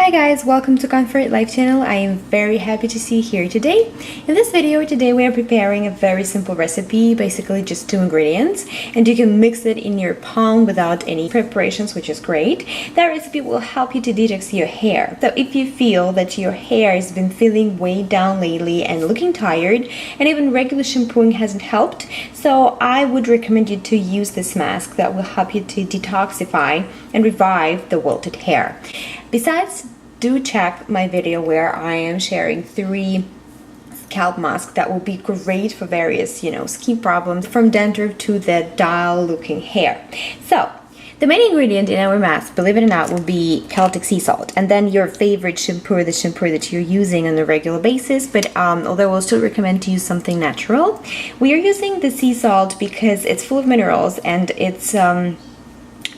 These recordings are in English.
Hi guys, welcome to Comfort Life channel. I am very happy to see you here today. In this video today we are preparing a very simple recipe, basically just 2 ingredients, and you can mix it in your palm without any preparations, which is great. That recipe will help you to detox your hair. So if you feel that your hair has been feeling weighed down lately and looking tired, and even regular shampooing hasn't helped, so I would recommend you to use this mask that will help you to detoxify and revive the wilted hair. Besides, do check my video where I am sharing 3 scalp masks that will be great for various, skin problems, from dandruff to the dull looking hair. So, the main ingredient in our mask, believe it or not, will be Celtic sea salt, and then your favorite shampoo, the shampoo that you're using on a regular basis. But although we'll still recommend to use something natural, we are using the sea salt because it's full of minerals and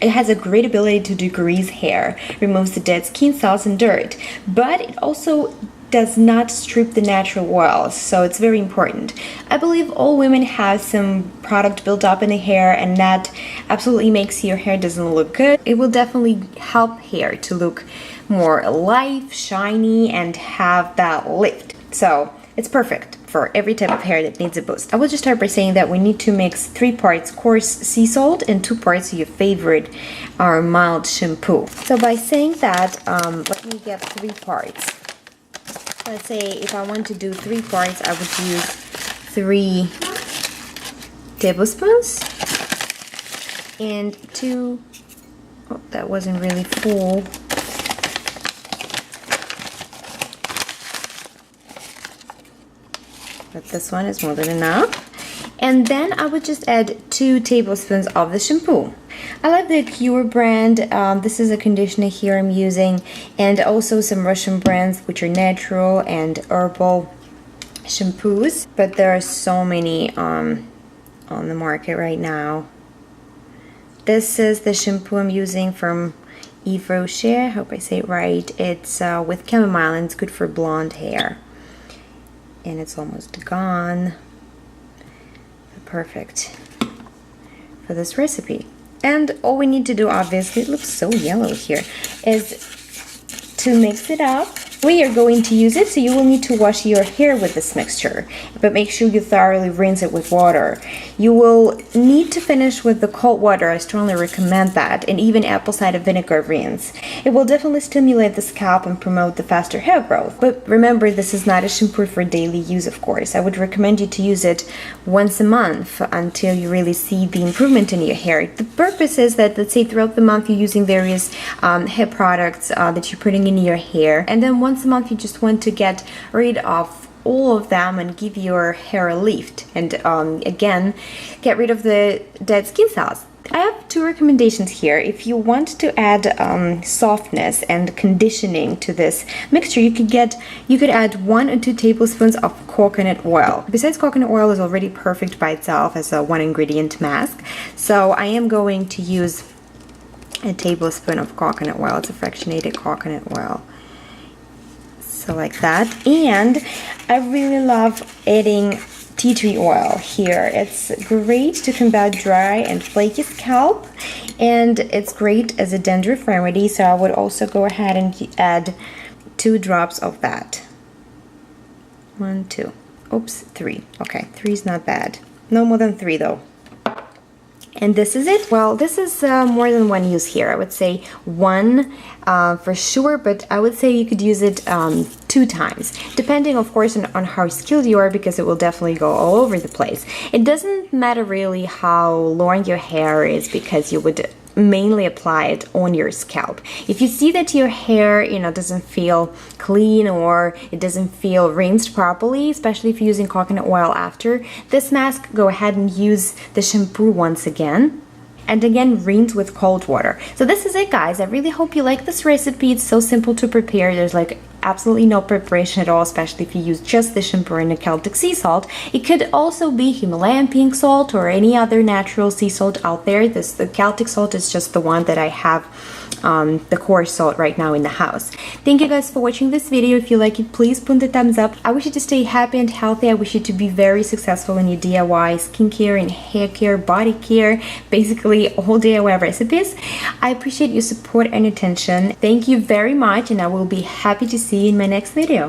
it has a great ability to degrease hair, removes the dead skin cells and dirt, but it also does not strip the natural oils, so it's very important. I believe all women have some product built up in the hair, and that absolutely makes your hair doesn't look good. It will definitely help hair to look more alive, shiny, and have that lift. So it's perfect for every type of hair that needs a boost. I will just start by saying that we need to mix 3 parts coarse sea salt and 2 parts of your favorite mild shampoo. So by saying that, let me get 3 parts. Let's say if I want to do 3 parts, I would use 3 tablespoons and 2, oh, that wasn't really full. But this one is more than enough. And then I would just add 2 tablespoons of the shampoo. I like the Cure brand. This is a conditioner here I'm using, and also some Russian brands which are natural and herbal shampoos. But there are so many on the market right now. This is the shampoo I'm using from Yves Rocher. I hope I say it right. It's with chamomile and it's good for blonde hair. And it's almost gone. Perfect for this recipe. And all we need to do, obviously, it looks so yellow here, is to mix it up. We are going to use it, so you will need to wash your hair with this mixture, but make sure you thoroughly rinse it with water. You will need to finish with the cold water. I strongly recommend that, and even apple cider vinegar rinse. It will definitely stimulate the scalp and promote the faster hair growth. But remember, this is not a shampoo for daily use, of course. I would recommend you to use it once a month until you really see the improvement in your hair. The purpose is that, let's say, throughout the month you're using various hair products that you're putting in your hair, and then once a month you just want to get rid of all of them and give your hair a lift, and again, get rid of the dead skin cells. I have 2 recommendations here. If you want to add softness and conditioning to this mixture, you could add 1 or 2 tablespoons of coconut oil. Besides, coconut oil is already perfect by itself as a 1 ingredient mask, so I am going to use a tablespoon of coconut oil. It's a fractionated coconut oil. So like that. And I really love adding tea tree oil here. It's great to combat dry and flaky scalp, and it's great as a dandruff remedy, so I would also go ahead and add 2 drops of that. 1, 2, oops, 3. Okay, 3 is not bad. No more than 3 though. And this is it. Well, this is more than 1 use here. I would say 1 for sure, but I would say you could use it 2 times, depending, of course, on how skilled you are, because it will definitely go all over the place. It doesn't matter really how long your hair is, because you would mainly apply it on your scalp. If you see that your hair, doesn't feel clean or it doesn't feel rinsed properly, especially if you're using coconut oil after this mask, go ahead and use the shampoo once again. And again, rinse with cold water. So this is it, guys. I really hope you like this recipe. It's so simple to prepare. There's like absolutely no preparation at all, especially if you use just the shampoo and the Celtic sea salt. It could also be Himalayan pink salt or any other natural sea salt out there. The Celtic salt is just the one that I have, the core salt right now in the house. Thank you guys for watching this video. If you like it, please put the thumbs up. I wish you to stay happy and healthy. I wish you to be very successful in your DIY skincare and hair care, body care, basically all DIY recipes. I appreciate your support and attention. Thank you very much, and I will be happy to see you in my next video.